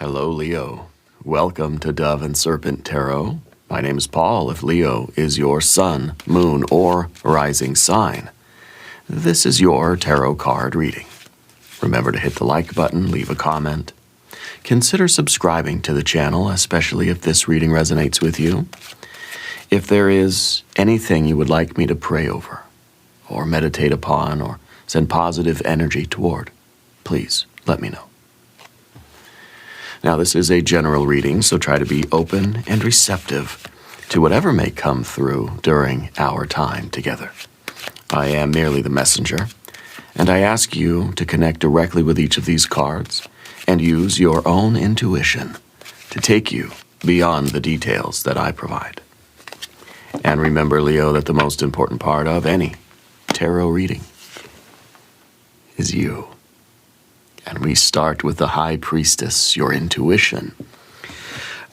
Hello, Leo. Welcome to Dove and Serpent Tarot. My name is Paul. If Leo is your sun, moon, or rising sign, this is your tarot card reading. Remember to hit the like button, leave a comment. Consider subscribing to the channel, especially if this reading resonates with you. If there is anything you would like me to pray over, or meditate upon, or send positive energy toward, please let me know. Now, this is a general reading, so try to be open and receptive to whatever may come through during our time together. I am merely the messenger, and I ask you to connect directly with each of these cards and use your own intuition to take you beyond the details that I provide. And remember, Leo, that the most important part of any tarot reading is you. And we start with the High Priestess, your intuition.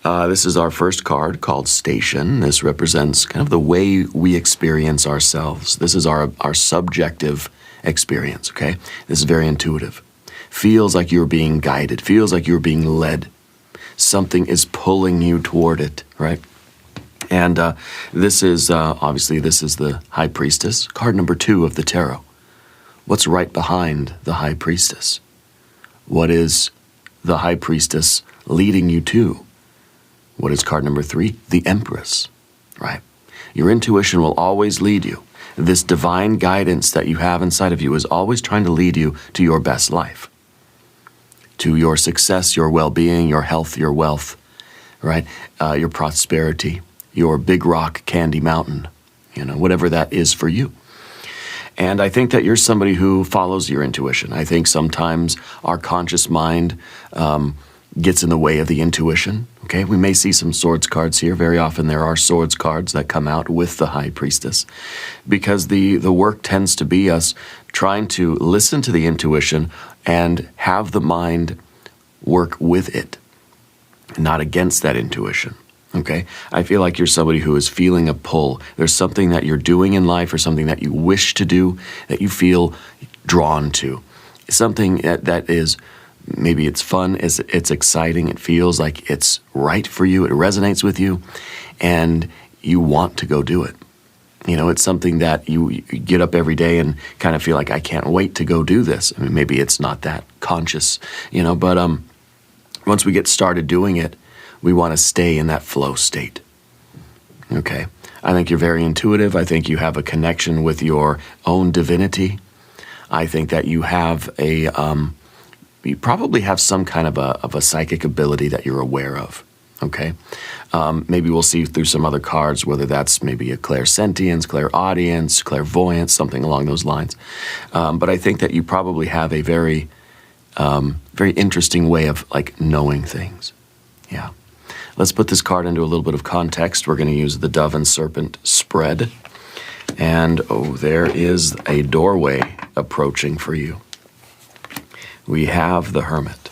This is our first card called Station. This represents kind of the way we experience ourselves. This is our subjective experience, okay? This is very intuitive. Feels like you're being guided. Feels like you're being led. Something is pulling you toward it, right? And this is, obviously, this is the High Priestess, card number 2 of the tarot. What's right behind the High Priestess? What is the High Priestess leading you to? What is card number 3? The Empress, right? Your intuition will always lead you. This divine guidance that you have inside of you is always trying to lead you to your best life, to your success, your well-being, your health, your wealth, right? Your prosperity, your big rock candy mountain, whatever that is for you. And I think that you're somebody who follows your intuition. I think sometimes our conscious mind gets in the way of the intuition. Okay, we may see some swords cards here. Very often there are swords cards that come out with the High Priestess, because the work tends to be us trying to listen to the intuition and have the mind work with it, not against that intuition. Okay, I feel like you're somebody who is feeling a pull. There's something that you're doing in life or something that you wish to do that you feel drawn to. Something that is, maybe it's fun, it's exciting, it feels like it's right for you, it resonates with you, and you want to go do it. It's something that you get up every day and kind of feel like, I can't wait to go do this. I mean, maybe it's not that conscious, but once we get started doing it, we want to stay in that flow state, okay? I think you're very intuitive. I think you have a connection with your own divinity. I think that you have you probably have some kind of a psychic ability that you're aware of, okay? Maybe we'll see through some other cards, whether that's maybe a clairsentience, clairaudience, clairvoyance, something along those lines. But I think that you probably have a very, very interesting way of knowing things, yeah. Let's put this card into a little bit of context. We're going to use the Dove and Serpent spread. And, there is a doorway approaching for you. We have the Hermit.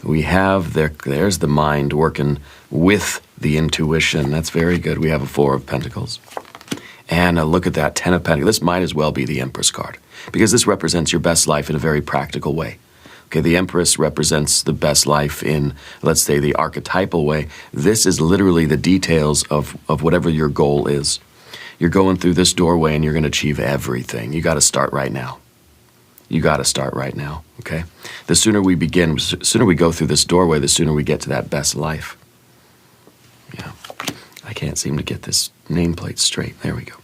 We have, there's the mind working with the intuition. That's very good. We have a 4 of Pentacles. And look at that, 10 of Pentacles. This might as well be the Empress card, because this represents your best life in a very practical way. Okay, the Empress represents the best life in, let's say, the archetypal way. This is literally the details of whatever your goal is. You're going through this doorway and you're going to achieve everything. You got to start right now. You got to start right now, okay? The sooner we begin, the sooner we go through this doorway, the sooner we get to that best life. Yeah, I can't seem to get this nameplate straight. There we go.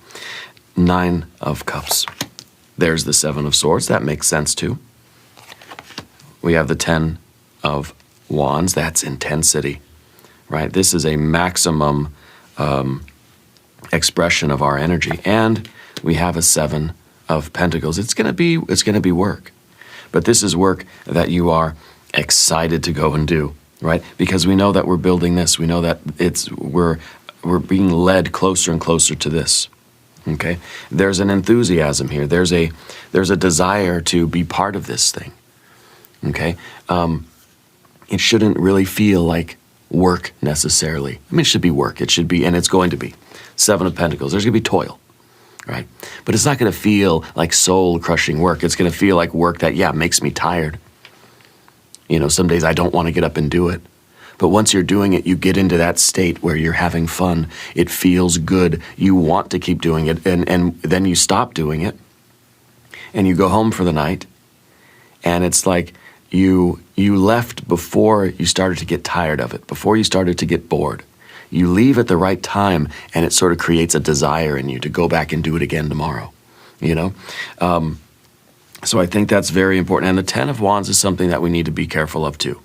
9 of Cups. There's the 7 of Swords. That makes sense too. We have the 10 of Wands. That's intensity, right? This is a maximum expression of our energy. And we have a 7 of Pentacles. It's gonna be work, but this is work that you are excited to go and do, right? Because we know that we're building this. We know that we're being led closer and closer to this. Okay, there's an enthusiasm here. There's a desire to be part of this thing. Okay, it shouldn't really feel like work necessarily. I mean, it should be work. It should be, and it's going to be. 7 of Pentacles. There's going to be toil, right? But it's not going to feel like soul-crushing work. It's going to feel like work that, makes me tired. Some days I don't want to get up and do it. But once you're doing it, you get into that state where you're having fun. It feels good. You want to keep doing it. And then you stop doing it and you go home for the night. And it's like you left before you started to get tired of it, before you started to get bored. You leave at the right time and it sort of creates a desire in you to go back and do it again tomorrow, you know? So I think that's very important. And the Ten of Wands is something that we need to be careful of too,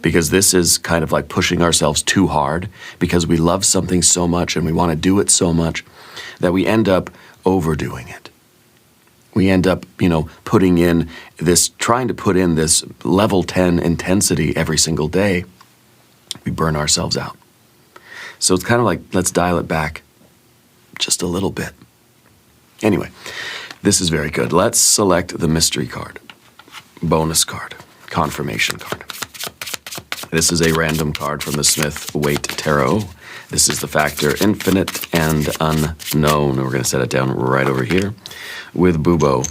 because this is kind of like pushing ourselves too hard because we love something so much and we want to do it so much that we end up overdoing it. We end up, trying to put in this level 10 intensity every single day. We burn ourselves out. So it's kind of like, let's dial it back just a little bit. Anyway, this is very good. Let's select the mystery card, bonus card, confirmation card. This is a random card from the Smith-Waite Tarot. This is the factor infinite and unknown. We're going to set it down right over here with Bubo,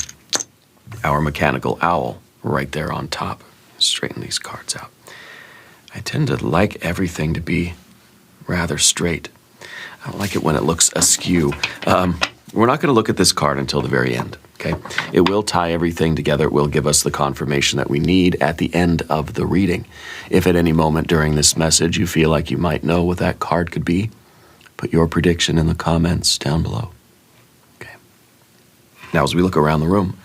our mechanical owl, right there on top. Straighten these cards out. I tend to like everything to be rather straight. I don't like it when it looks askew. We're not going to look at this card until the very end, okay? It will tie everything together. It will give us the confirmation that we need at the end of the reading. If at any moment during this message you feel like you might know what that card could be, put your prediction in the comments down below. Okay. Now, as we look around the room,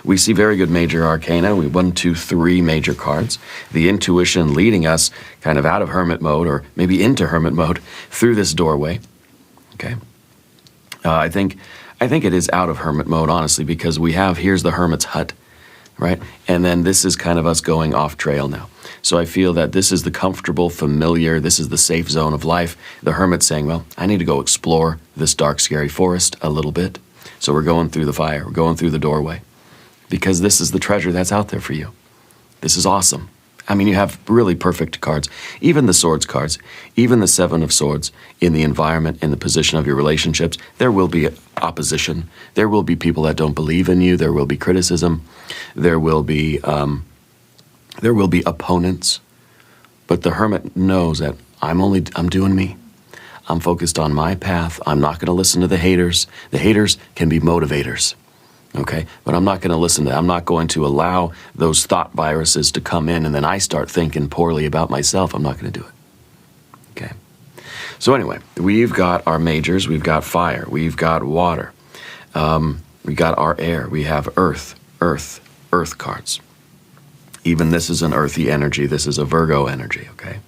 we see very good major arcana. We 1, 2, 3 major cards. The intuition leading us kind of out of hermit mode, or maybe into hermit mode, through this doorway. Okay. I think it is out of hermit mode, honestly, because here's the hermit's hut, right? And then this is kind of us going off trail now. So I feel that this is the comfortable, familiar, this is the safe zone of life. The hermit's saying, well, I need to go explore this dark, scary forest a little bit. So we're going through the fire, we're going through the doorway, because this is the treasure that's out there for you. This is awesome. I mean, you have really perfect cards. Even the swords cards, even the 7 of swords in the environment, in the position of your relationships, there will be opposition. There will be people that don't believe in you. There will be criticism. There will be opponents. But the hermit knows that I'm doing me. I'm focused on my path. I'm not going to listen to the haters. The haters can be motivators. Okay, but I'm not going to listen to that. I'm not going to allow those thought viruses to come in and then I start thinking poorly about myself. I'm not going to do it. Okay. So anyway, we've got our majors. We've got fire. We've got water. We got our air. We have earth cards. Even this is an earthy energy. This is a Virgo energy, okay?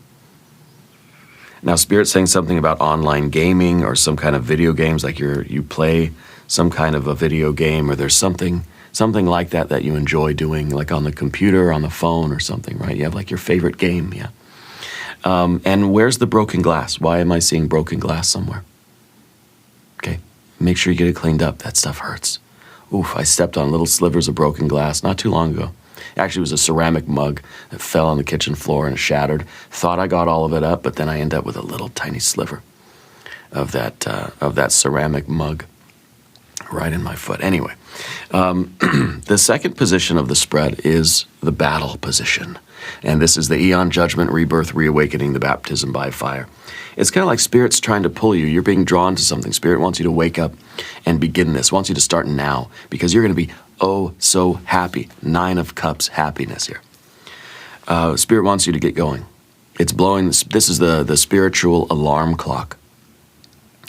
Now, Spirit's saying something about online gaming or some kind of video games, like you play some kind of a video game, or there's something like that you enjoy doing, like on the computer, on the phone or something, right? You have like your favorite game, yeah. And where's the broken glass? Why am I seeing broken glass somewhere? Okay, make sure you get it cleaned up. That stuff hurts. Oof, I stepped on little slivers of broken glass not too long ago. Actually, it was a ceramic mug that fell on the kitchen floor and shattered. Thought I got all of it up, but then I end up with a little tiny sliver of that ceramic mug right in my foot. Anyway, the second position of the spread is the battle position. And this is the Eon Judgment, Rebirth, Reawakening, the Baptism by Fire. It's kind of like Spirit's trying to pull you. You're being drawn to something. Spirit wants you to wake up and begin this, wants you to start now, because you're going to be oh so happy. 9 of Cups happiness here. Spirit wants you to get going. It's blowing, this is the spiritual alarm clock.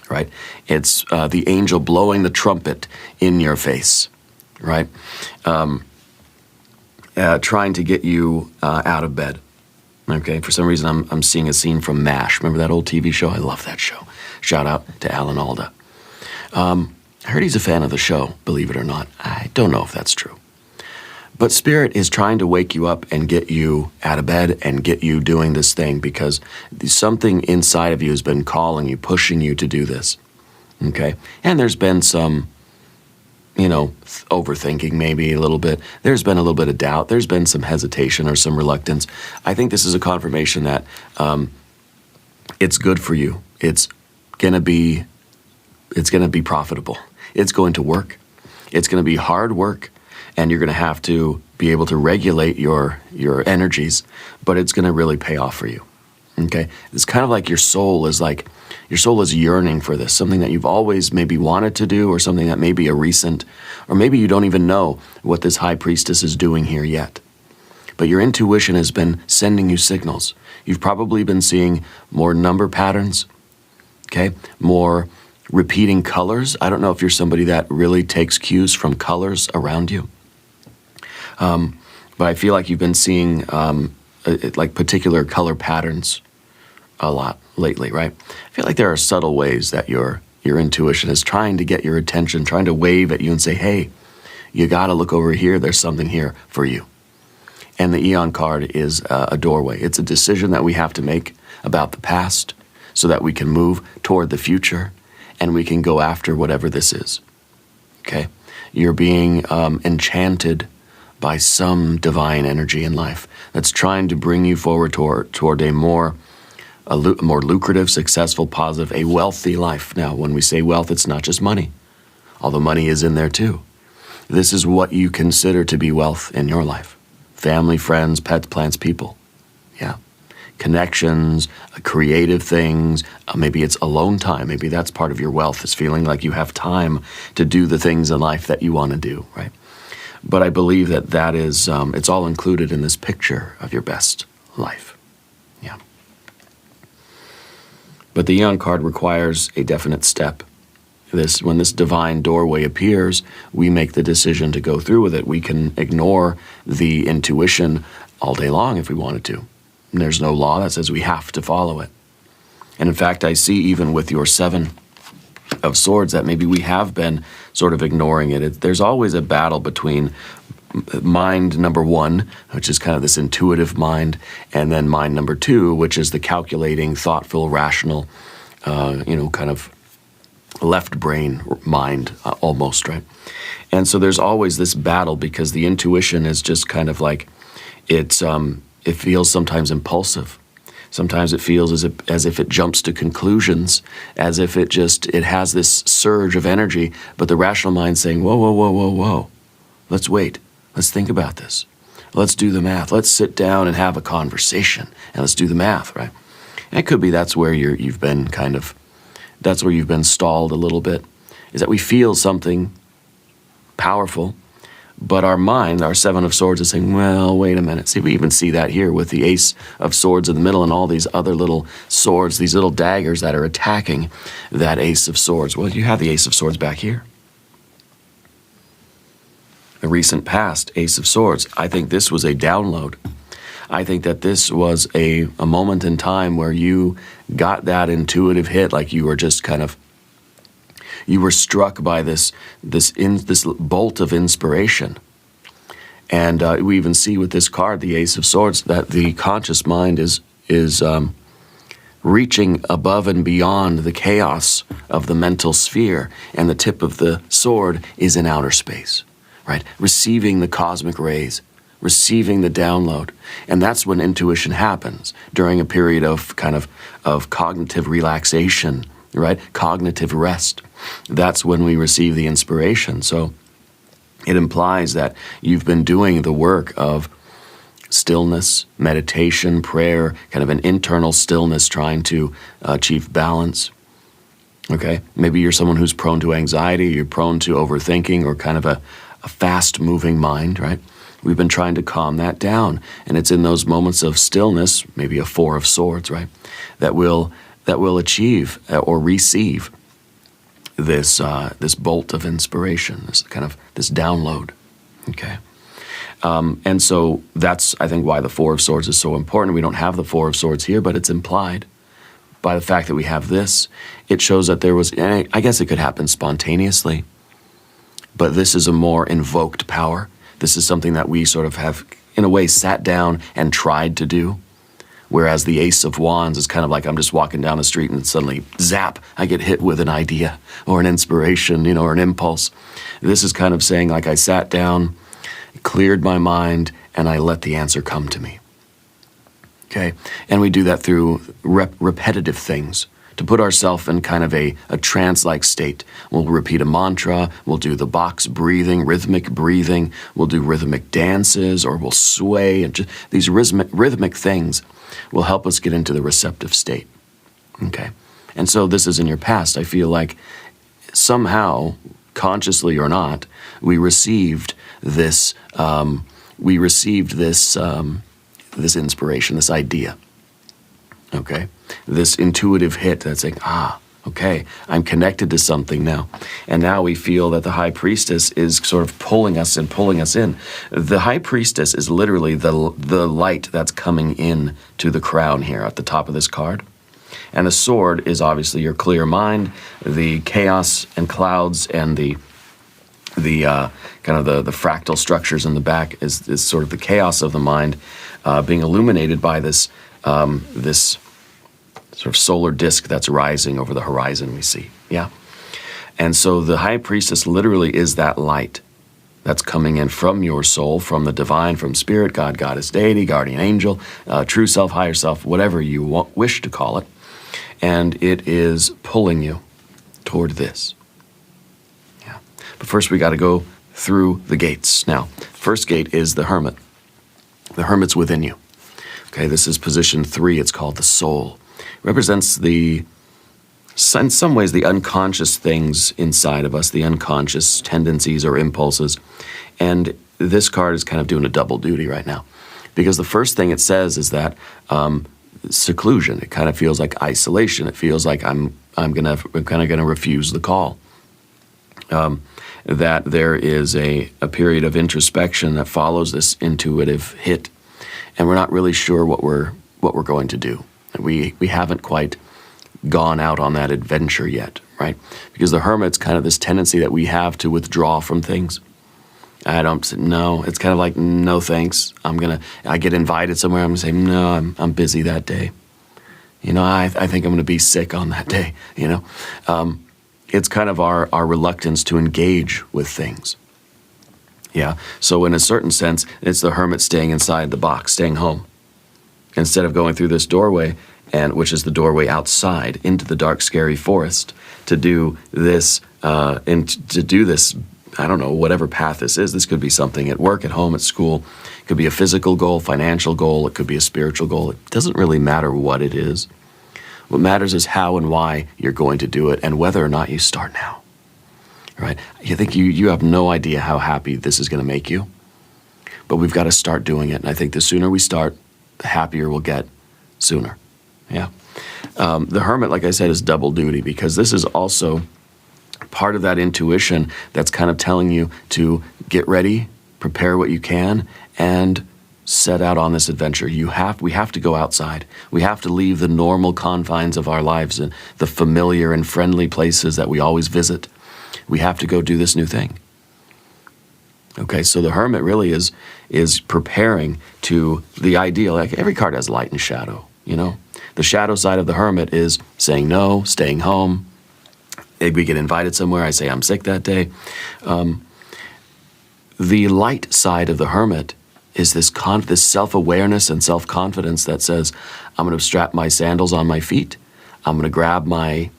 Right? It's the angel blowing the trumpet in your face, right? Trying to get you out of bed. Okay, for some reason I'm seeing a scene from MASH. Remember that old TV show? I love that show. Shout out to Alan Alda. I heard he's a fan of the show, believe it or not. I don't know if that's true. But Spirit is trying to wake you up and get you out of bed and get you doing this thing, because something inside of you has been calling you, pushing you to do this, okay? And there's been some, overthinking maybe a little bit. There's been a little bit of doubt. There's been some hesitation or some reluctance. I think this is a confirmation that it's good for you. It's gonna be profitable. It's going to work. It's going to be hard work. And you're going to have to be able to regulate your energies, but it's going to really pay off for you, Okay? It's kind of like your soul is yearning for this, something that you've always maybe wanted to do, or something that may be a recent, or maybe you don't even know what this high priestess is doing here yet. But your intuition has been sending you signals. You've probably been seeing more number patterns, okay? More repeating colors. I don't know if you're somebody that really takes cues from colors around you. But I feel like you've been seeing like particular color patterns a lot lately, right? I feel like there are subtle ways that your intuition is trying to get your attention, trying to wave at you and say, hey, you got to look over here. There's something here for you. And the Eon card is a doorway. It's a decision that we have to make about the past so that we can move toward the future and we can go after whatever this is. Okay? You're being enchanted by some divine energy in life that's trying to bring you forward toward a more lucrative, successful, positive, a wealthy life. Now, when we say wealth, it's not just money, although money is in there too. This is what you consider to be wealth in your life. Family, friends, pets, plants, people. Yeah. Connections, creative things. Maybe it's alone time. Maybe that's part of your wealth, is feeling like you have time to do the things in life that you want to do, right? But I believe that is, it's all included in this picture of your best life. Yeah. But the Eon card requires a definite step. When this divine doorway appears, we make the decision to go through with it. We can ignore the intuition all day long if we wanted to. And there's no law that says we have to follow it. And in fact, I see even with your 7 of Swords that maybe we have been sort of ignoring it. There's always a battle between mind number 1, which is kind of this intuitive mind, and then mind number 2, which is the calculating, thoughtful, rational, kind of left brain mind, almost, right? And so there's always this battle because the intuition is just kind of like, it feels sometimes impulsive. Sometimes it feels as if it jumps to conclusions, as if it has this surge of energy, but the rational mind saying, whoa, whoa, whoa, whoa, whoa. Let's wait. Let's think about this. Let's do the math. Let's sit down and have a conversation, and let's do the math, right? And it could be that's where you've been that's where you've been stalled a little bit, is that we feel something powerful, but our mind, our 7 of Swords, is saying, well, wait a minute. See, we even see that here with the Ace of Swords in the middle and all these other little swords, these little daggers that are attacking that Ace of Swords. Well, you have the Ace of Swords back here. The recent past, Ace of Swords. I think this was a download. I think that this was a moment in time where you got that intuitive hit, like you were just you were struck by this bolt of inspiration. And we even see with this card, the Ace of Swords, that the conscious mind is reaching above and beyond the chaos of the mental sphere, and the tip of the sword is in outer space, right? Receiving the cosmic rays, receiving the download. And that's when intuition happens, during a period of of cognitive relaxation, right? Cognitive rest. That's when we receive the inspiration. So it implies that you've been doing the work of stillness, meditation, prayer, kind of an internal stillness, trying to achieve balance. Okay? Maybe you're someone who's prone to anxiety, you're prone to overthinking, or kind of a fast-moving mind, right? We've been trying to calm that down, and it's in those moments of stillness, maybe a 4 of Swords, right, that will achieve or receive this bolt of inspiration, this download. Okay, and so that's, I think, why the 4 of Swords is so important. We don't have the 4 of Swords here, but it's implied by the fact that we have this. It shows that there was, I guess it could happen spontaneously, but this is a more invoked power. This is something that we sort of have, in a way, sat down and tried to do. Whereas the Ace of Wands is kind of like I'm just walking down the street and suddenly, zap, I get hit with an idea or an inspiration, or an impulse. This is kind of saying, like, I sat down, cleared my mind, and I let the answer come to me. Okay? And we do that through repetitive things, to put ourselves in kind of a trance-like state. We'll repeat a mantra, we'll do the box breathing, rhythmic breathing, we'll do rhythmic dances, or we'll sway, and just these rhythmic things will help us get into the receptive state. Okay? And so this is in your past. I feel like somehow, consciously or not, we received this this inspiration, this idea. Okay? This intuitive hit that's like, okay, I'm connected to something now. And now we feel that the high priestess is sort of pulling us in. The high priestess is literally the light that's coming in to the crown here at the top of this card. And the sword is obviously your clear mind, the chaos and clouds and the kind of the fractal structures in the back is sort of the chaos of the mind being illuminated by this sort of solar disk that's rising over the horizon we see. Yeah. And so the high priestess literally is that light that's coming in from your soul, from the divine, from spirit, God, goddess, deity, guardian angel, true self, higher self, whatever you wish to call it. And it is pulling you toward this. Yeah. But first we got to go through the gates. Now, first gate is the hermit. The hermit's within you. Okay, this is position 3. It's called the soul. It represents in some ways, the unconscious things inside of us, the unconscious tendencies or impulses. And this card is kind of doing a double duty right now. Because the first thing it says is that seclusion. It kind of feels like isolation. It feels like I'm kind of gonna refuse the call. That there is a period of introspection that follows this intuitive hit, and we're not really sure what we're going to do. We haven't quite gone out on that adventure yet, right? Because the hermit's kind of this tendency that we have to withdraw from things. No, it's kind of like, no thanks. I get invited somewhere, I'm gonna say, no, I'm busy that day. I think I'm gonna be sick on that day, It's kind of our reluctance to engage with things. Yeah, so in a certain sense, it's the hermit staying inside the box, staying home. Instead of going through this doorway, which is the doorway outside into the dark, scary forest, to do this, I don't know, whatever path this is. This could be something at work, at home, at school. It could be a physical goal, financial goal. It could be a spiritual goal. It doesn't really matter what it is. What matters is how and why you're going to do it and whether or not you start now. Right? You think you have no idea how happy this is going to make you, but we've got to start doing it. And I think the sooner we start, the happier we'll get sooner. Yeah. The hermit, like I said, is double duty because this is also part of that intuition that's kind of telling you to get ready, prepare what you can, and set out on this adventure. We have to go outside. We have to leave the normal confines of our lives and the familiar and friendly places that we always visit. We have to go do this new thing. Okay, so the hermit really is preparing to the ideal. Like every card has light and shadow, The shadow side of the hermit is saying no, staying home. Maybe we get invited somewhere, I say I'm sick that day. The light side of the hermit is this self-awareness and self-confidence that says, I'm going to strap my sandals on my feet, I'm going to grab my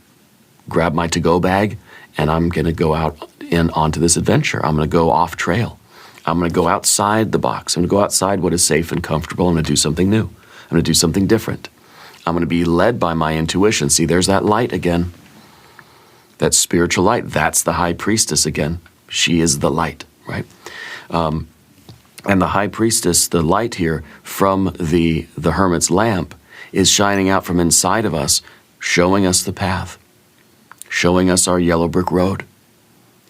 to-go bag, and I'm going to go out onto this adventure. I'm going to go off trail. I'm going to go outside the box. I'm going to go outside what is safe and comfortable. I'm going to do something new. I'm going to do something different. I'm going to be led by my intuition. See, there's that light again. That spiritual light. That's the high priestess again. She is the light, right? And the high priestess, the light here from the hermit's lamp, is shining out from inside of us, showing us the path, showing us our yellow brick road,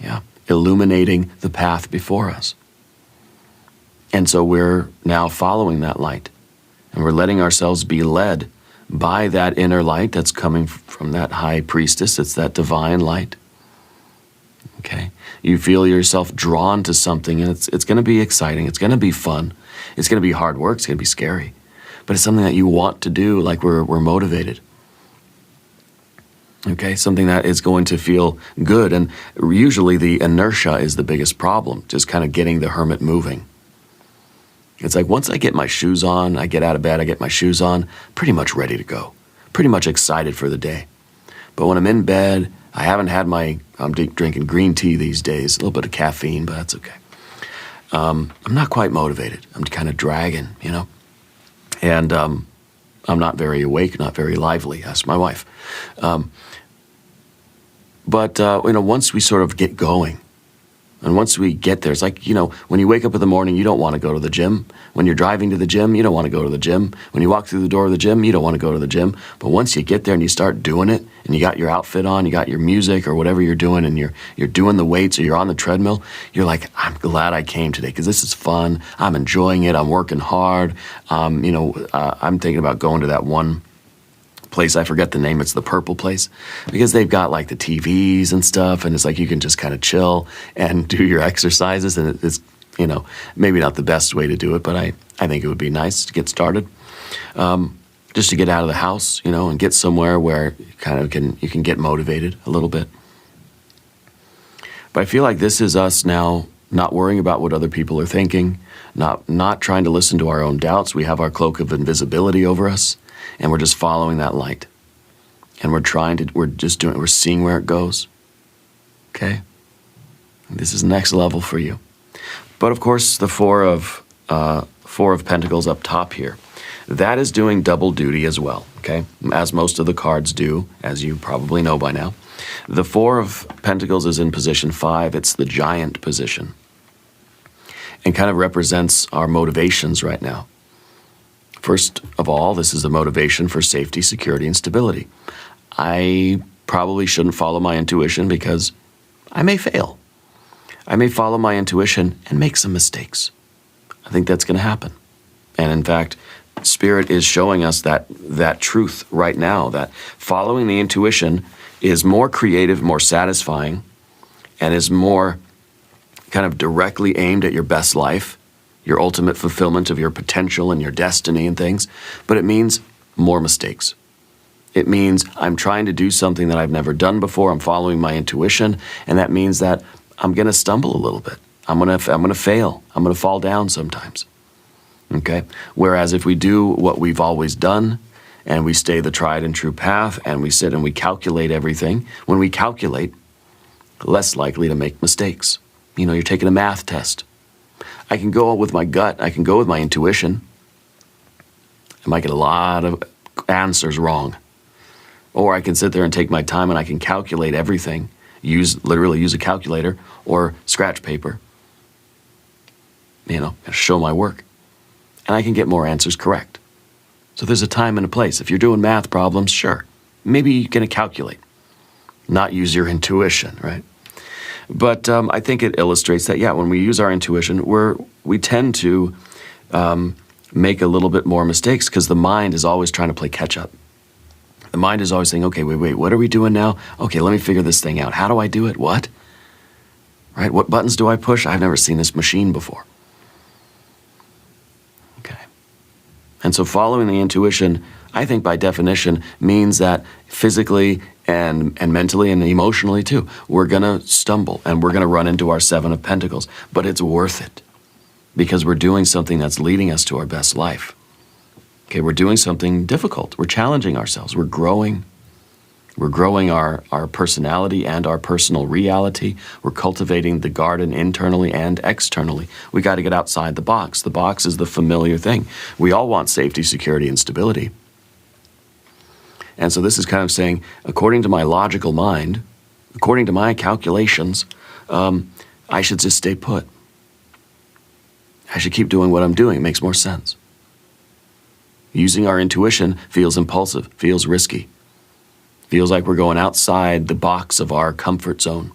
yeah, illuminating the path before us. And so we're now following that light, and we're letting ourselves be led by that inner light that's coming from that high priestess. It's that divine light. Okay? You feel yourself drawn to something, and it's going to be exciting. It's going to be fun. It's going to be hard work. It's going to be scary. But it's something that you want to do, like we're motivated. Okay? Something that is going to feel good. And usually the inertia is the biggest problem, just kind of getting the hermit moving. It's like once I get my shoes on, I get out of bed, I get my shoes on, pretty much ready to go. Pretty much excited for the day. But when I'm in bed, I haven't had I'm drinking green tea these days, a little bit of caffeine, but that's okay. I'm not quite motivated. I'm kind of dragging, and I'm not very awake, not very lively. Ask my wife. But once we sort of get going, and once we get there, it's like, when you wake up in the morning, you don't want to go to the gym. When you're driving to the gym, you don't want to go to the gym. When you walk through the door of the gym, you don't want to go to the gym. But once you get there and you start doing it, and you got your outfit on, you got your music or whatever you're doing, and you're doing the weights or you're on the treadmill, you're like, I'm glad I came today because this is fun. I'm enjoying it. I'm working hard. I'm thinking about going to that one place, I forget the name, it's the purple place, because they've got like the TVs and stuff, and it's like you can just kind of chill and do your exercises, and it's maybe not the best way to do it, but I think it would be nice to get started, just to get out of the house, and get somewhere where you can get motivated a little bit. But I feel like this is us now not worrying about what other people are thinking, not trying to listen to our own doubts. We have our cloak of invisibility over us, and we're just following that light. And we're seeing where it goes. Okay? This is next level for you. But of course, the Four of Pentacles up top here, that is doing double duty as well, okay? As most of the cards do, as you probably know by now. The Four of Pentacles is in position 5. It's the giant position. And kind of represents our motivations right now. First of all, this is a motivation for safety, security, and stability. I probably shouldn't follow my intuition because I may fail. I may follow my intuition and make some mistakes. I think that's going to happen. And in fact, Spirit is showing us that truth right now, that following the intuition is more creative, more satisfying, and is more kind of directly aimed at your best life, your ultimate fulfillment of your potential and your destiny and things, but it means more mistakes. It means I'm trying to do something that I've never done before. I'm following my intuition, and that means that I'm going to stumble a little bit. I'm going to fail. I'm going to fall down sometimes. Okay? Whereas if we do what we've always done, and we stay the tried and true path, and we sit and we calculate everything, when we calculate, less likely to make mistakes. You're taking a math test. I can go with my gut. I can go with my intuition. I might get a lot of answers wrong. Or I can sit there and take my time and I can calculate everything. Literally use a calculator or scratch paper. Show my work. And I can get more answers correct. So there's a time and a place. If you're doing math problems, sure. Maybe you're going to calculate. Not use your intuition, right? But I think it illustrates that, when we use our intuition, we tend to make a little bit more mistakes because the mind is always trying to play catch up. The mind is always saying, okay, wait, what are we doing now? Okay, let me figure this thing out. How do I do it? What? Right? What buttons do I push? I've never seen this machine before. Okay. And so following the intuition, I think by definition, means that physically and mentally and emotionally too, we're going to stumble and we're going to run into our Seven of Pentacles. But it's worth it because we're doing something that's leading us to our best life. Okay, we're doing something difficult. We're challenging ourselves. We're growing. We're growing our personality and our personal reality. We're cultivating the garden internally and externally. We got to get outside the box. The box is the familiar thing. We all want safety, security, and stability. And so this is kind of saying, according to my logical mind, according to my calculations, I should just stay put. I should keep doing what I'm doing. It makes more sense. Using our intuition feels impulsive, feels risky. Feels like we're going outside the box of our comfort zone.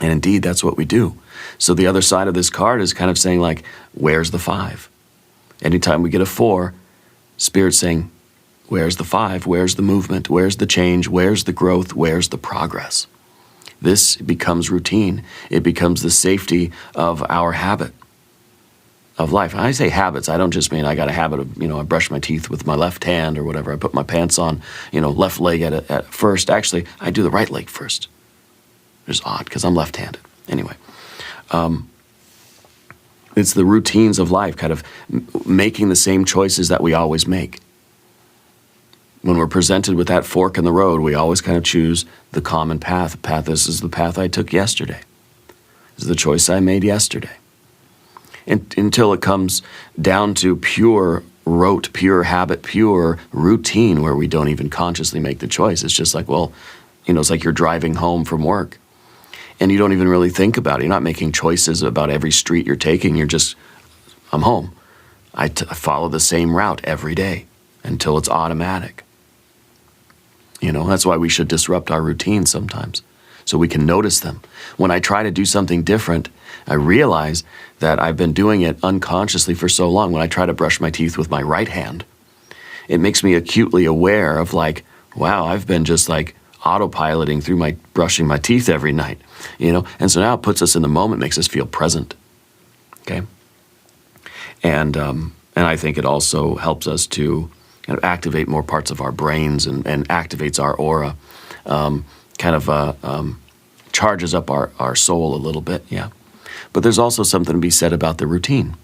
And indeed, that's what we do. So the other side of this card is kind of saying like, where's the 5? Anytime we get a 4, Spirit's saying, where's the 5? Where's the movement? Where's the change? Where's the growth? Where's the progress? This becomes routine. It becomes the safety of our habit of life. And I say habits, I don't just mean I got a habit of, I brush my teeth with my left hand or whatever. I put my pants on, left leg at first. Actually, I do the right leg first. It's odd because I'm left-handed. Anyway, it's the routines of life, kind of making the same choices that we always make. when we're presented with that fork in the road, we always kind of choose the common path. This is the path I took yesterday. This is the choice I made yesterday. And until it comes down to pure rote, pure habit, pure routine, where we don't even consciously make the choice. It's just like, well, it's like you're driving home from work and you don't even really think about it. You're not making choices about every street you're taking. You're just, I'm home. I follow the same route every day until it's automatic. That's why we should disrupt our routines sometimes so we can notice them. When I try to do something different, I realize that I've been doing it unconsciously for so long. When I try to brush my teeth with my right hand, it makes me acutely aware of like, wow, I've been just like autopiloting through my brushing my teeth every night, And so now it puts us in the moment, makes us feel present, okay? And I think it also helps us to activate more parts of our brains and activates our aura, charges up our soul a little bit, yeah. But there's also something to be said about the routine.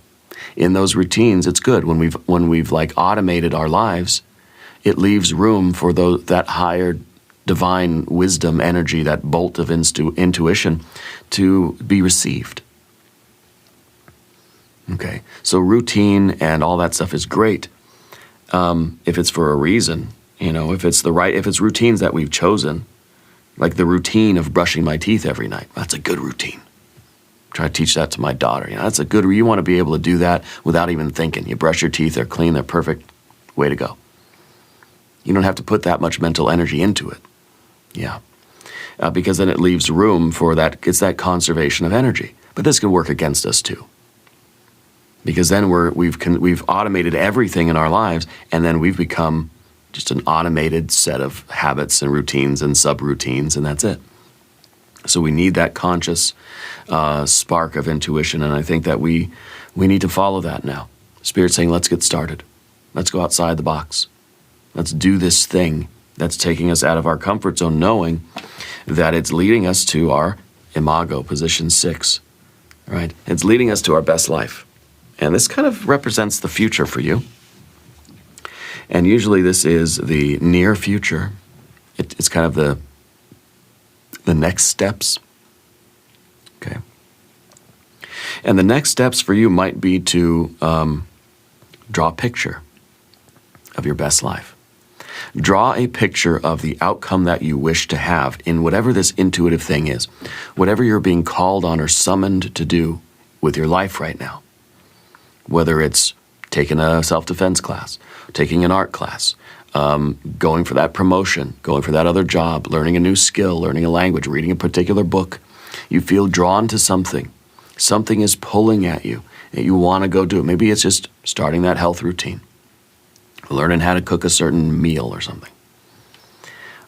In those routines, it's good. When we've like automated our lives, it leaves room for that higher divine wisdom energy, that bolt of intuition to be received. Okay, so routine and all that stuff is great if it's for a reason. If it's routines that we've chosen, like the routine of brushing my teeth every night. That's a good routine. Try to teach that to my daughter. That's a good. You want to be able to do that without even thinking. You brush your teeth; they're clean, they're perfect. Way to go. You don't have to put that much mental energy into it. Yeah, because then it leaves room for that. It's that conservation of energy. But this can work against us too. Because then we've automated everything in our lives, and then we've become just an automated set of habits and routines and subroutines, and that's it. So we need that conscious spark of intuition, and I think that we need to follow that now. Spirit's saying, let's get started. Let's go outside the box. Let's do this thing that's taking us out of our comfort zone, knowing that it's leading us to our imago, position 6, right? It's leading us to our best life. And this kind of represents the future for you. And usually this is the near future. It's kind of the next steps. Okay. And the next steps for you might be to draw a picture of your best life. Draw a picture of the outcome that you wish to have in whatever this intuitive thing is, whatever you're being called on or summoned to do with your life right now. Whether it's taking a self-defense class, taking an art class, going for that promotion, going for that other job, learning a new skill, learning a language, reading a particular book. You feel drawn to something. Something is pulling at you that you want to go do. Maybe it's just starting that health routine, learning how to cook a certain meal or something.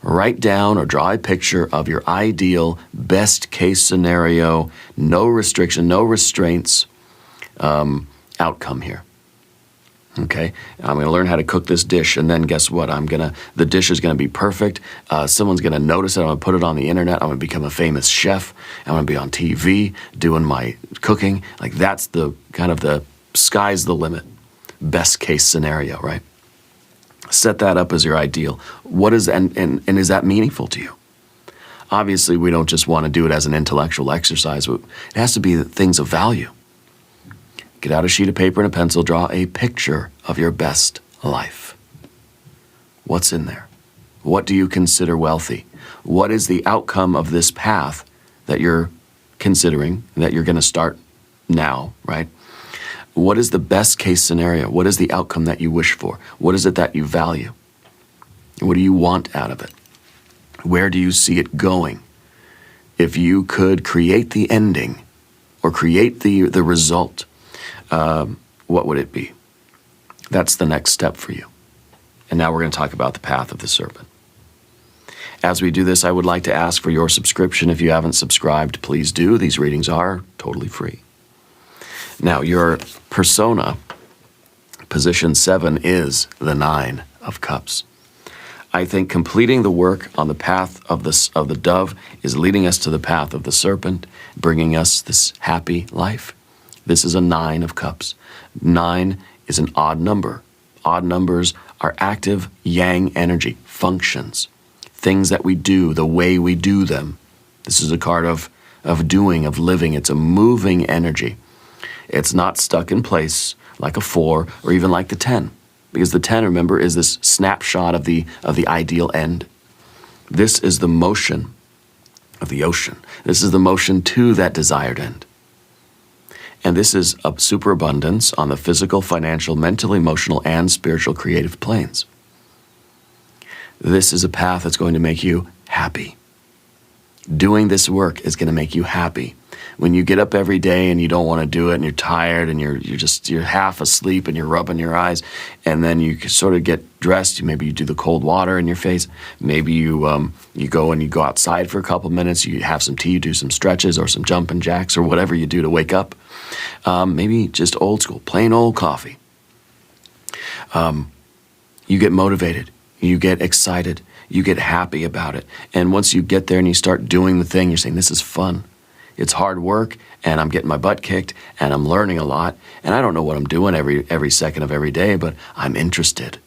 Write down or draw a picture of your ideal, best case scenario, no restriction, no restraints, outcome here. Okay, I'm going to learn how to cook this dish, and then guess what? The dish is going to be perfect. Someone's going to notice it. I'm going to put it on the internet. I'm going to become a famous chef. I'm going to be on TV doing my cooking. Like that's the kind of the sky's the limit. Best case scenario, right? Set that up as your ideal. What is and is that meaningful to you? Obviously, we don't just want to do it as an intellectual exercise. It has to be things of value. Get out a sheet of paper and a pencil, draw a picture of your best life. What's in there? What do you consider wealthy? What is the outcome of this path that you're considering, that you're going to start now, right? What is the best case scenario? What is the outcome that you wish for? What is it that you value? What do you want out of it? Where do you see it going? If you could create the ending or create the result, what would it be? That's the next step for you. And now we're going to talk about the path of the serpent. As we do this, I would like to ask for your subscription. If you haven't subscribed, please do. These readings are totally free. Now, your persona, position 7, is the 9 of Cups. I think completing the work on the path of the dove is leading us to the path of the serpent, bringing us this happy life. This is a 9 of Cups. 9 is an odd number. odd numbers are active yang energy, functions, things that we do, the way we do them. This is a card of doing, of living. It's a moving energy. It's not stuck in place like a 4 or even like the 10, because the 10, remember, is this snapshot of the ideal end. This is the motion of the ocean. This is the motion to that desired end. And this is a superabundance on the physical, financial, mental, emotional, and spiritual creative planes. This is a path that's going to make you happy. Doing this work is going to make you happy. When you get up every day and you don't want to do it and you're tired and you're half asleep and you're rubbing your eyes, and then you sort of get dressed, maybe you do the cold water in your face, maybe you go and you go outside for a couple minutes, you have some tea, you do some stretches or some jumping jacks or whatever you do to wake up. Maybe just old school, plain old coffee. You get motivated, you get excited, you get happy about it. And once you get there and you start doing the thing, you're saying, this is fun. It's hard work, and I'm getting my butt kicked, and I'm learning a lot, and I don't know what I'm doing every second of every day, but I'm interested.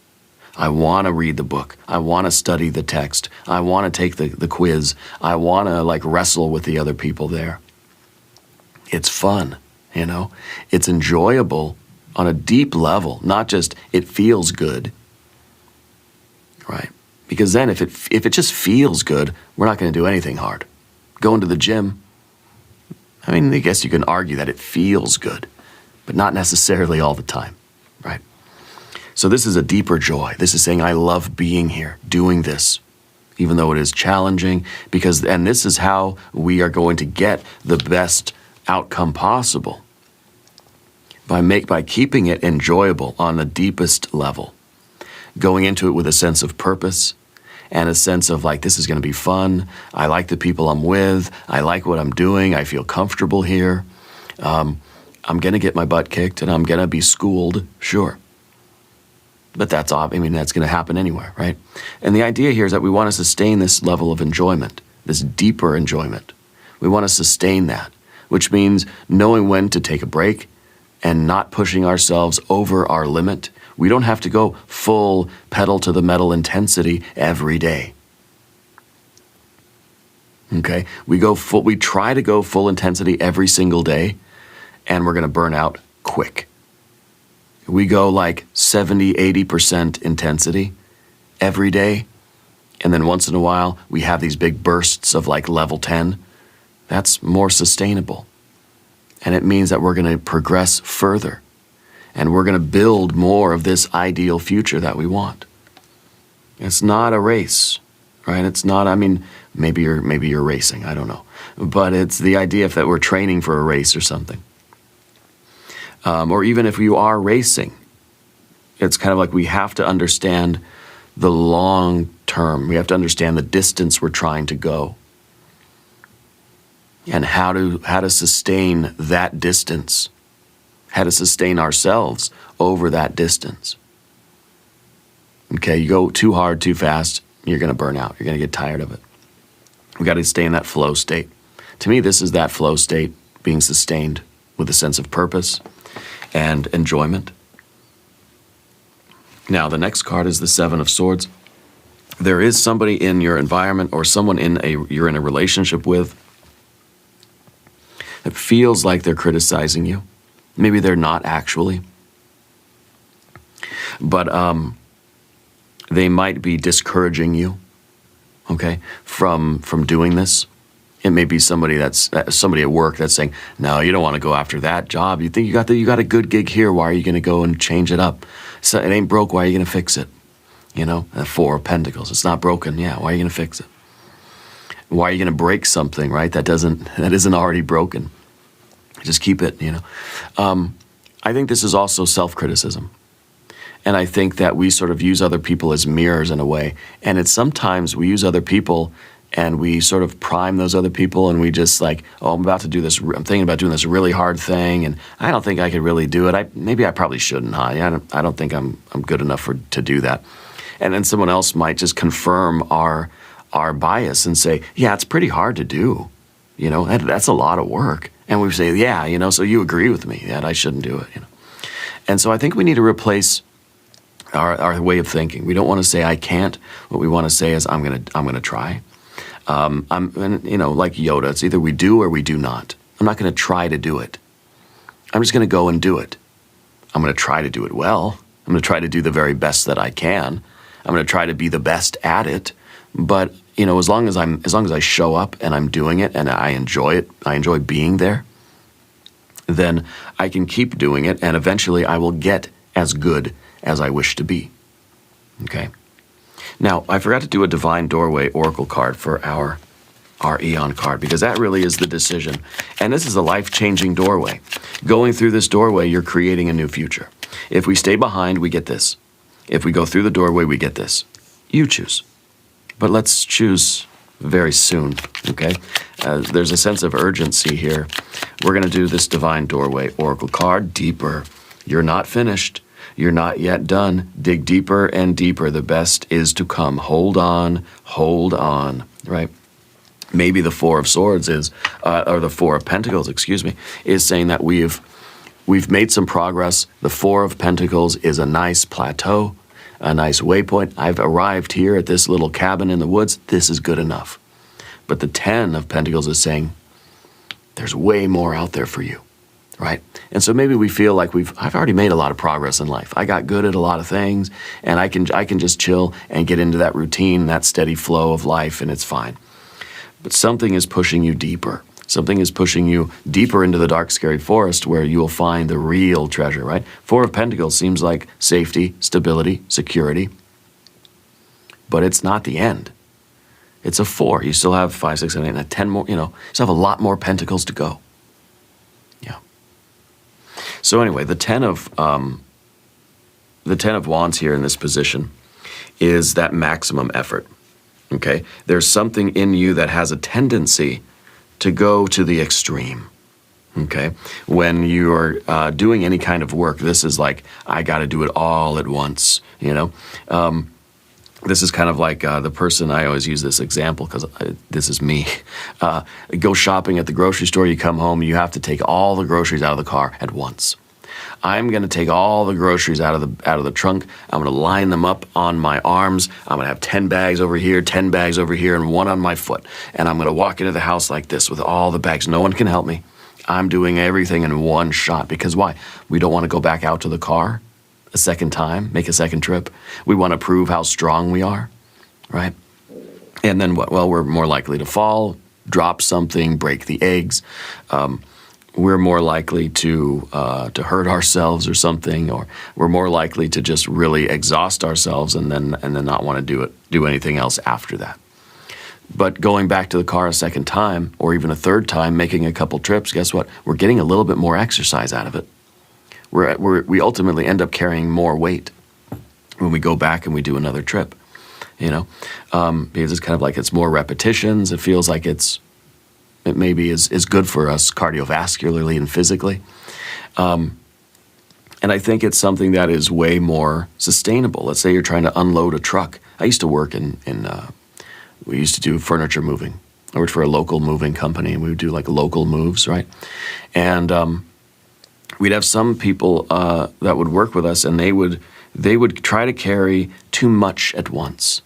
I want to read the book. I want to study the text. I want to take the quiz. I want to wrestle with the other people there. It's fun, you know? It's enjoyable on a deep level, not just it feels good, right? Because then if it just feels good, we're not going to do anything hard. Going to the gym, I mean, I guess you can argue that it feels good, but not necessarily all the time, right? So this is a deeper joy. This is saying, I love being here, doing this, even though it is challenging, and this is how we are going to get the best outcome possible, by keeping it enjoyable on the deepest level, going into it with a sense of purpose, and a sense of this is going to be fun. I like the people I'm with. I like what I'm doing. I feel comfortable here. I'm going to get my butt kicked and I'm going to be schooled, sure. But that's going to happen anywhere, right? And the idea here is that we want to sustain this level of enjoyment, this deeper enjoyment. We want to sustain that, which means knowing when to take a break and not pushing ourselves over our limit. We don't have to go full pedal to the metal intensity every day. Okay? We try to go full intensity every single day, and we're going to burn out quick. We go 70, 80% intensity every day, and then once in a while, we have these big bursts of level 10. That's more sustainable. And it means that we're going to progress further. And we're going to build more of this ideal future that we want. It's not a race, right? It's not, maybe you're racing, I don't know. But it's the idea that we're training for a race or something. Or even if you are racing, it's kind of we have to understand the long term. We have to understand the distance we're trying to go. And how to sustain that distance. How to sustain ourselves over that distance. Okay, you go too hard, too fast, you're going to burn out. You're going to get tired of it. We've got to stay in that flow state. To me, this is that flow state being sustained with a sense of purpose and enjoyment. Now, the next card is the 7 of Swords. There is somebody in your environment or someone you're in a relationship with that feels like they're criticizing you. Maybe they're not actually. But they might be discouraging you, okay, from doing this. It may be somebody at work that's saying, no, you don't want to go after that job. You think you got a good gig here. Why are you going to go and change it up? So it ain't broke. Why are you going to fix it? You know, the 4 of Pentacles. It's not broken. Yeah, why are you going to fix it? Why are you going to break something, right? That isn't already broken. Just keep it, you know. I think this is also self-criticism. And I think that we sort of use other people as mirrors in a way. And it's sometimes we use other people and we sort of prime those other people and we just I'm about to do this, I'm thinking about doing this really hard thing and I don't think I could really do it. Maybe I probably shouldn't, huh? I don't think I'm good enough to do that. And then someone else might just confirm our bias and say, yeah, it's pretty hard to do. You know, that's a lot of work. And we say, yeah, you know, so you agree with me that I shouldn't do it, you know. And so I think we need to replace our way of thinking. We don't want to say I can't. What we want to say is I'm gonna try. And, you know, like Yoda, it's either we do or we do not. I'm not going to try to do it. I'm just going to go and do it. I'm going to try to do it well. I'm going to try to do the very best that I can. I'm going to try to be the best at it. But, you know, as long as I show up and I'm doing it and I enjoy it, I enjoy being there, then I can keep doing it, and eventually I will get as good as I wish to be. Okay? Now, I forgot to do a Divine Doorway Oracle card for our Eon card, because that really is the decision. And this is a life-changing doorway. Going through this doorway, you're creating a new future. If we stay behind, we get this. If we go through the doorway, we get this. You choose. But let's choose very soon, okay? There's a sense of urgency here. We're going to do this Divine Doorway Oracle card deeper. You're not finished. You're not yet done. Dig deeper and deeper. The best is to come. Hold on, right? Maybe the Four of Swords is, or the Four of Pentacles, excuse me, is saying that we've made some progress. The Four of Pentacles is a nice plateau, a nice waypoint. I've arrived here at this little cabin in the woods. This is good enough. But the Ten of Pentacles is saying there's way more out there for you, right? And so maybe we feel like I've already made a lot of progress in life. I got good at a lot of things, and I can just chill and get into that routine, that steady flow of life, and it's fine. But something is pushing you deeper. Something is pushing you deeper into the dark, scary forest where you will find the real treasure, right? Four of Pentacles seems like safety, stability, security. But it's not the end. It's a 4. You still have 5, 6, 7, 8, and 10 more, you know, you still have a lot more pentacles to go. Yeah. So anyway, the Ten of Wands here in this position is that maximum effort. Okay? There's something in you that has a tendency to go to the extreme. Okay? When you're doing any kind of work, this is like, I got to do it all at once, you know? This is kind of like the person, I always use this example because this is me. Go shopping at the grocery store, you come home, you have to take all the groceries out of the car at once. I'm going to take all the groceries out of the trunk. I'm going to line them up on my arms. I'm going to have 10 bags over here, 10 bags over here, and one on my foot. And I'm going to walk into the house like this with all the bags. No one can help me. I'm doing everything in one shot. Because why? We don't want to go back out to the car a second time, make a second trip. We want to prove how strong we are, right? And then what? Well, we're more likely to fall, drop something, break the eggs. We're more likely to hurt ourselves or something, or we're more likely to just really exhaust ourselves and then not want to do anything else after that. But going back to the car a second time, or even a third time, making a couple trips, guess what? We're getting a little bit more exercise out of it. We ultimately end up carrying more weight when we go back and we do another trip, you know, because it's kind of like it's more repetitions. It feels like it maybe is good for us cardiovascularly and physically. And I think it's something that is way more sustainable. Let's say you're trying to unload a truck. I used to work we used to do furniture moving. I worked for a local moving company, and we would do like local moves, right? And we'd have some people that would work with us, and they would try to carry too much at once.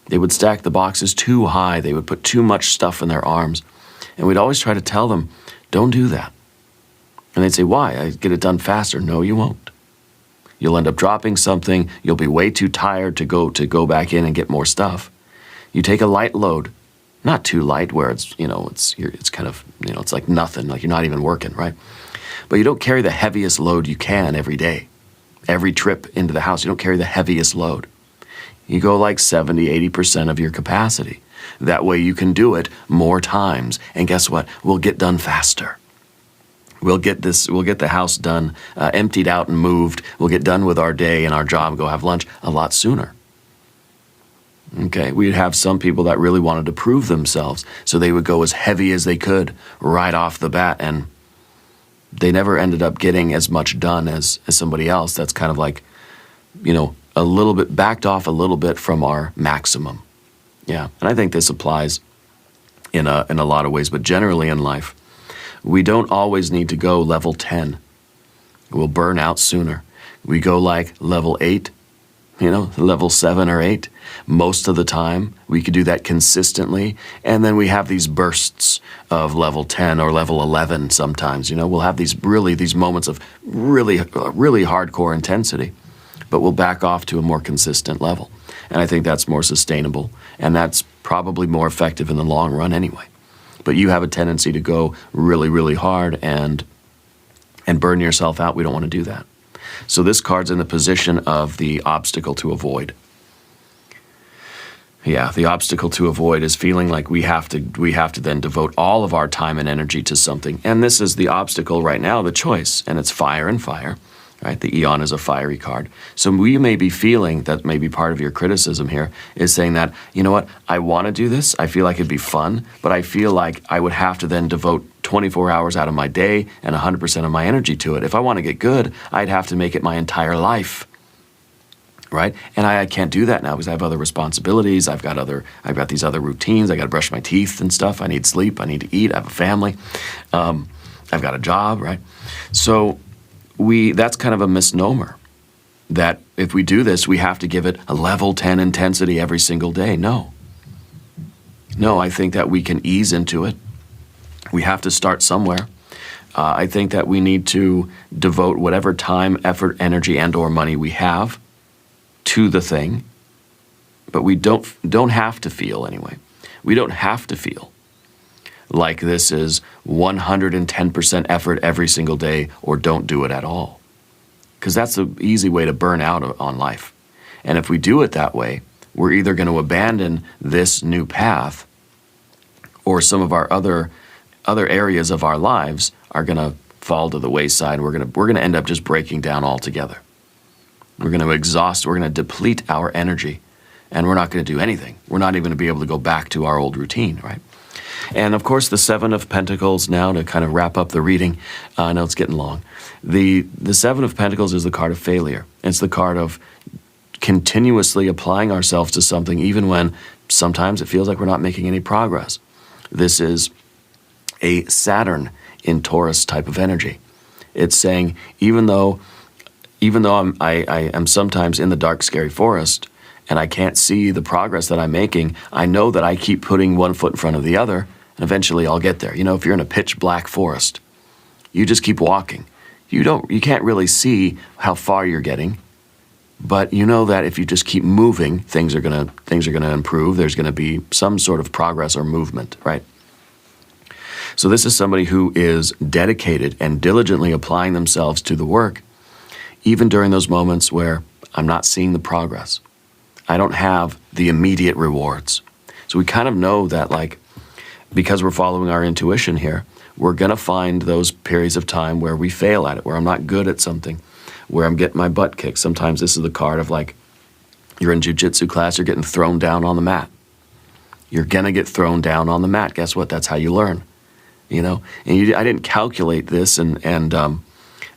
They would stack the boxes too high. They would put too much stuff in their arms. And we'd always try to tell them, don't do that. And they'd say, why? I get it done faster. No, you won't. You'll end up dropping something. You'll be way too tired to go back in and get more stuff. You take a light load, not too light where it's kind of, it's like nothing, like you're not even working, right? But you don't carry the heaviest load you can every day. Every trip into the house, you don't carry the heaviest load. You go like 70, 80% of your capacity. That way you can do it more times. And guess what? We'll get done faster. We'll get the house done, emptied out and moved. We'll get done with our day and our job and go have lunch a lot sooner. Okay, we'd have some people that really wanted to prove themselves, so they would go as heavy as they could right off the bat, and they never ended up getting as much done as somebody else. That's kind of like, a little bit backed off a little bit from our maximum. Yeah, and I think this applies in a lot of ways, but generally in life, we don't always need to go level 10. We'll burn out sooner. We go like level 8, level 7 or 8. Most of the time, we could do that consistently. And then we have these bursts of level 10 or level 11 sometimes. We'll have these moments of really hardcore intensity, but we'll back off to a more consistent level. And I think that's more sustainable, and that's probably more effective in the long run anyway. But you have a tendency to go really, really hard and burn yourself out. We don't want to do that. So this card's in the position of the obstacle to avoid. Yeah, the obstacle to avoid is feeling like we have to then devote all of our time and energy to something. And this is the obstacle right now, the choice, and it's fire and fire. Right? The Eon is a fiery card. So we may be feeling, that may be part of your criticism here, is saying that, you know what, I want to do this, I feel like it'd be fun, but I feel like I would have to then devote 24 hours out of my day and 100% of my energy to it. If I want to get good, I'd have to make it my entire life. Right? And I can't do that now because I have other responsibilities, I've got these other routines, I got to brush my teeth and stuff, I need sleep, I need to eat, I have a family, I've got a job, right? So that's kind of a misnomer, that if we do this, we have to give it a level 10 intensity every single day. No, I think that we can ease into it. We have to start somewhere. I think that we need to devote whatever time, effort, energy, and or money we have to the thing, but we don't have to feel anyway. We don't have to feel like this is 110% effort every single day, or don't do it at all. Because that's the easy way to burn out on life. And if we do it that way, we're either going to abandon this new path, or some of our other areas of our lives are going to fall to the wayside. We're going to end up just breaking down altogether. We're going to exhaust, we're going to deplete our energy, and we're not going to do anything. We're not even going to be able to go back to our old routine, right? And of course, the Seven of Pentacles, now to kind of wrap up the reading, I know it's getting long. The Seven of Pentacles is the card of failure. It's the card of continuously applying ourselves to something, even when sometimes it feels like we're not making any progress. This is a Saturn in Taurus type of energy. It's saying, even though I am sometimes in the dark, scary forest, and I can't see the progress that I'm making, I know that I keep putting one foot in front of the other, and eventually I'll get there. If you're in a pitch black forest, you just keep walking. You can't really see how far you're getting, but you know that if you just keep moving, things are gonna improve. There's gonna be some sort of progress or movement, right? So this is somebody who is dedicated and diligently applying themselves to the work, even during those moments where I'm not seeing the progress. I don't have the immediate rewards. So we kind of know that, like, because we're following our intuition here, we're going to find those periods of time where we fail at it, where I'm not good at something, where I'm getting my butt kicked. Sometimes this is the card of, like, you're in jiu-jitsu class, you're getting thrown down on the mat. You're going to get thrown down on the mat. Guess what? That's how you learn. And I didn't calculate this, and I'm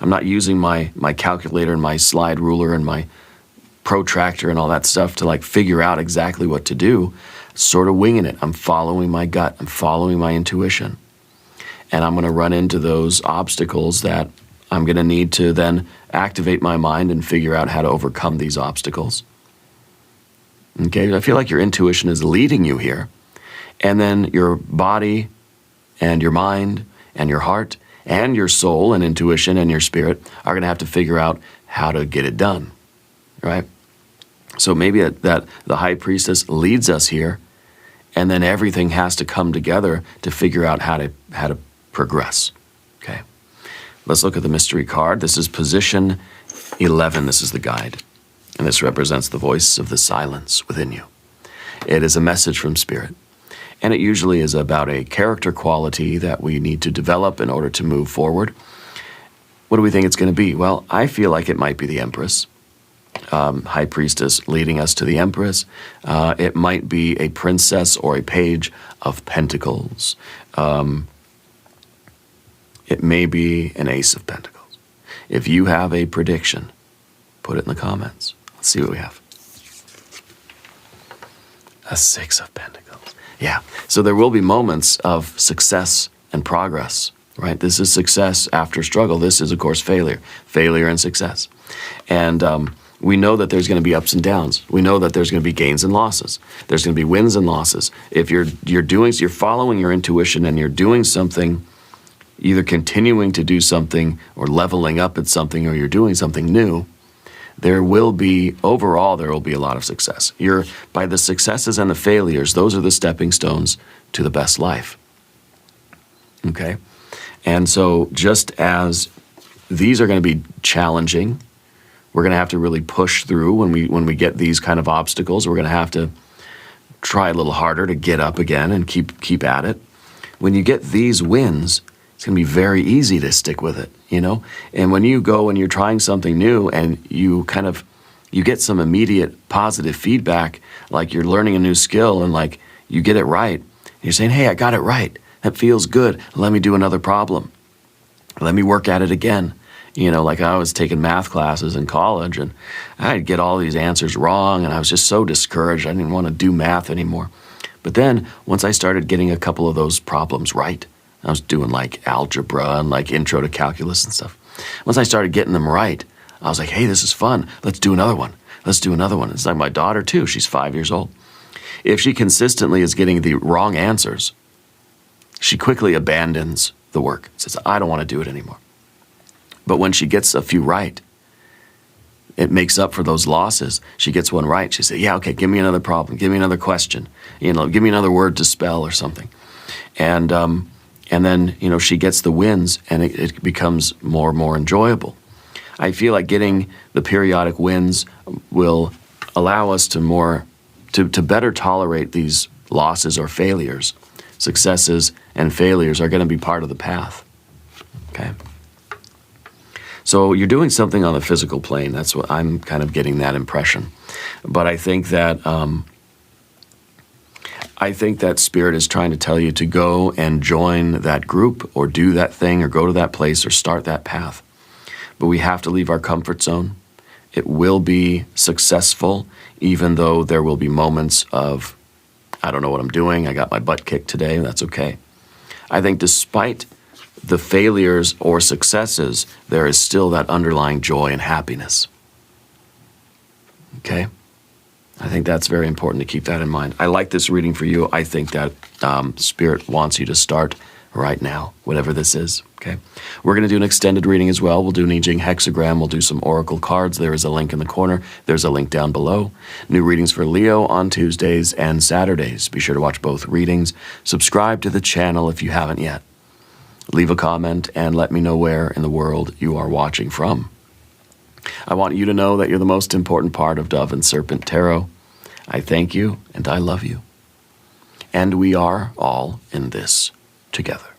not using my calculator and my slide ruler and my protractor and all that stuff to, like, figure out exactly what to do. Sort of winging it. I'm following my gut. I'm following my intuition. And I'm going to run into those obstacles that I'm going to need to then activate my mind and figure out how to overcome these obstacles. Okay, I feel like your intuition is leading you here. And then your body and your mind and your heart and your soul and intuition and your spirit are going to have to figure out how to get it done, right? So maybe that the High Priestess leads us here, and then everything has to come together to figure out how to progress, okay? Let's look at the mystery card. This is position 11. This is the guide, and this represents the voice of the silence within you. It is a message from Spirit, and it usually is about a character quality that we need to develop in order to move forward. What do we think it's going to be? Well, I feel like it might be the Empress. High Priestess leading us to the Empress. It might be a Princess or a Page of Pentacles. It may be an Ace of Pentacles. If you have a prediction, put it in the comments. Let's see what we have. A Six of Pentacles. Yeah, so there will be moments of success and progress, right? This is success after struggle. This is, of course, failure and success. And We know that there's going to be ups and downs. We know that there's going to be gains and losses. There's going to be wins and losses. If you're following your intuition and you're doing something, either continuing to do something or leveling up at something, or you're doing something new, overall there will be a lot of success. By the successes and the failures, those are the stepping stones to the best life. Okay? And so just as these are going to be challenging, we're going to have to really push through when we get these kind of obstacles. We're going to have to try a little harder to get up again and keep at it. When you get these wins, it's going to be very easy to stick with it, you know? And when you go and you're trying something new and you get some immediate positive feedback, like you're learning a new skill and like you get it right, you're saying, hey, I got it right. That feels good. Let me do another problem. Let me work at it again. You know, like I was taking math classes in college and I'd get all these answers wrong and I was just so discouraged. I didn't want to do math anymore. But then once I started getting a couple of those problems right, I was doing like algebra and like intro to calculus and stuff. Once I started getting them right, I was like, hey, this is fun. Let's do another one. Let's do another one. It's like my daughter too. She's 5 years old. If she consistently is getting the wrong answers, she quickly abandons the work. Says, I don't want to do it anymore. But when she gets a few right, it makes up for those losses. She gets one right. She says, yeah, okay, give me another problem. Give me another question. You know, give me another word to spell or something. And then, you know, she gets the wins and it becomes more and more enjoyable. I feel like getting the periodic wins will allow us to better tolerate these losses or failures. Successes and failures are going to be part of the path. Okay? So you're doing something on the physical plane. That's what I'm kind of getting that impression. But I think that Spirit is trying to tell you to go and join that group or do that thing or go to that place or start that path. But we have to leave our comfort zone. It will be successful, even though there will be moments of, I don't know what I'm doing. I got my butt kicked today. That's okay. I think despite the failures or successes, there is still that underlying joy and happiness. Okay? I think that's very important to keep that in mind. I like this reading for you. I think that Spirit wants you to start right now, whatever this is. Okay? We're going to do an extended reading as well. We'll do an I Ching hexagram. We'll do some oracle cards. There is a link in the corner. There's a link down below. New readings for Leo on Tuesdays and Saturdays. Be sure to watch both readings. Subscribe to the channel if you haven't yet. Leave a comment and let me know where in the world you are watching from. I want you to know that you're the most important part of Dove and Serpent Tarot. I thank you and I love you. And we are all in this together.